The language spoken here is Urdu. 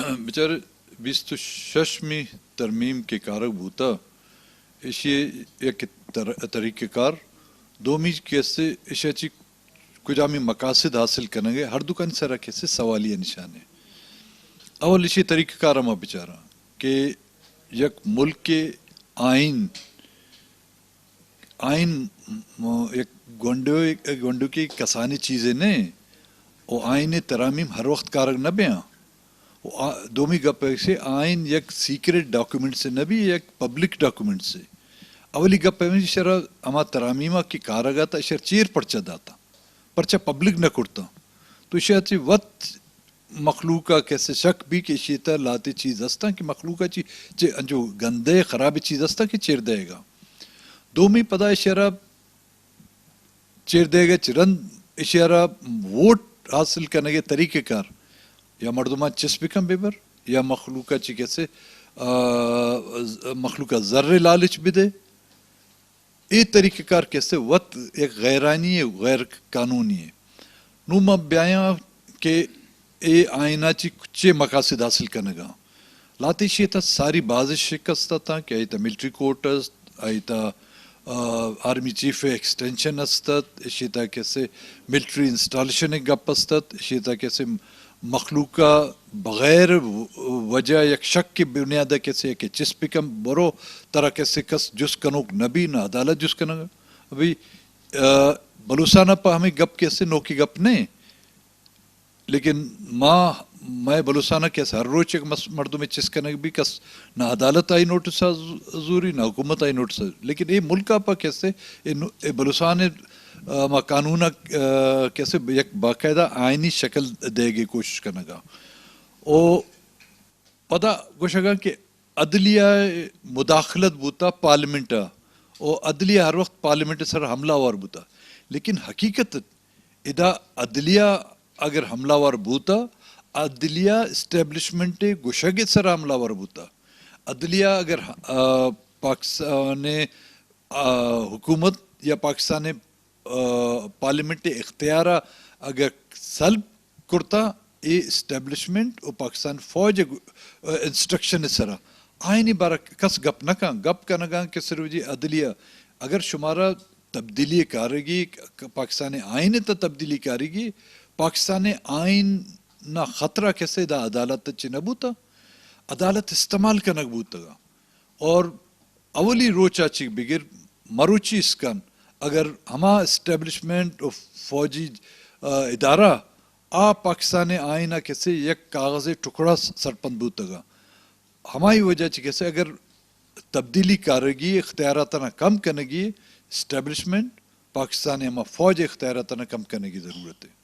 بیچاره 26می ترمیم که کارک بوتا ایشی یک طریقہ کار دومی کیسے ایشی چی کجامی مقاصد حاصل کرنے گے ہر دکان سرا کیسے سوالیہ نشان ہے اول ایشی طریقہ کار ہما بیچارہ کہ یک ملک کے آئین ایک گونڈو کی کسانی چیزیں نہیں وہ آئین ترامیم ہر وقت کارک نہ بیاں دومی گپ سے آئین یک سیکریٹ ڈاکومنٹ سے نہ بھی یک پبلک ڈاکومنٹ سے اولی گپ ہے شرح اما ترامیمہ کی کارگا تا شر چیر پرچہ داتا پرچہ پبلک نہ کرتا تو شاید وقت مخلوقہ کیسے شک بھی کہ شیطہ لاتی چیز ہستا کہ مخلوقہ جو گندے خراب چیز ہستا کہ چیر دے گا دومی پدا اشارہ چیر دے گا چرند اشارہ ووٹ حاصل کرنے کے طریقہ کار یا مردمہ چس بکم بیبر یا مخلوقہ چی کیسے مخلوقہ ذر لالچ بھی دے یہ طریقہ کار کیسے وقت ایک غیرانی ہے غیر قانونی ہے نوما بیاں کہ اے آئینہ چی کچھ مقاصد حاصل کرنے گا لاتی شیطہ ساری بازش شکستہ تھا کہ ایتا ملٹری کوٹرز ایتا آرمی چیف ایکسٹینشن استت شیطہ کیسے ملٹری انسٹالیشن گپ استت شیطہ کیسے مخلوقہ بغیر وجہ یک شک کی بنیادہ کیسے کہ چس پکم برو طرح کیسے کس جس کنوک نبی نہ عدالت جس کنگا ابھی بلوسانہ پا ہمیں گپ کیسے نوکی گپ نہیں لیکن میں بلوسانہ کیسے ہر روز ایک مردوں میں چس کنگ بھی کس نہ عدالت آئی نوٹس ضروری نہ حکومت آئی نوٹس لیکن یہ ملکہ پا کیسے بلوسانے قانونہ کیسے ایک باقاعدہ آئینی شکل دے گی کوشش کرنے گا او پتہ گوشگا کہ عدلیہ مداخلت بوتا پارلیمنٹا او عدلیہ ہر وقت پارلیمنٹ سر حملہ وار بوتا لیکن حقیقت ادا عدلیہ اگر حملہ وار بوتا عدلیہ اسٹیبلشمنٹ گوشگ سر حملہ وار بوتا عدلیہ اگر پاکستان حکومت یا پاکستان پارلیمنٹ اختیارہ اگر سلب کرتا یہ اسٹیبلشمنٹ اور پاکستان فوج انسٹرکشن سرا آئینی بارہ کس گپ نہ کہاں گپ کا نہ کہاں کہ صرف جی عدلیہ اگر شمارہ تبدیلی کارگی پاکستان آئین تا تبدیلی کارگی پاکستان آئین نہ خطرہ کیسے دا عدالت چنبوتا عدالت استعمال کا نبوتا اور اولی روچا چک بگر مروچی اسکن اگر ہما اسٹیبلشمنٹ اور فوجی ادارہ پاکستان آئینہ کیسے یک کاغذ ٹکڑا سرپند بوتا گا ہماری وجہ کیسے اگر تبدیلی کارگی اختیاراتنا کم کرنے گی اسٹیبلشمنٹ پاکستان ہما فوج اختیاراتنا کم کرنے کی ضرورت ہے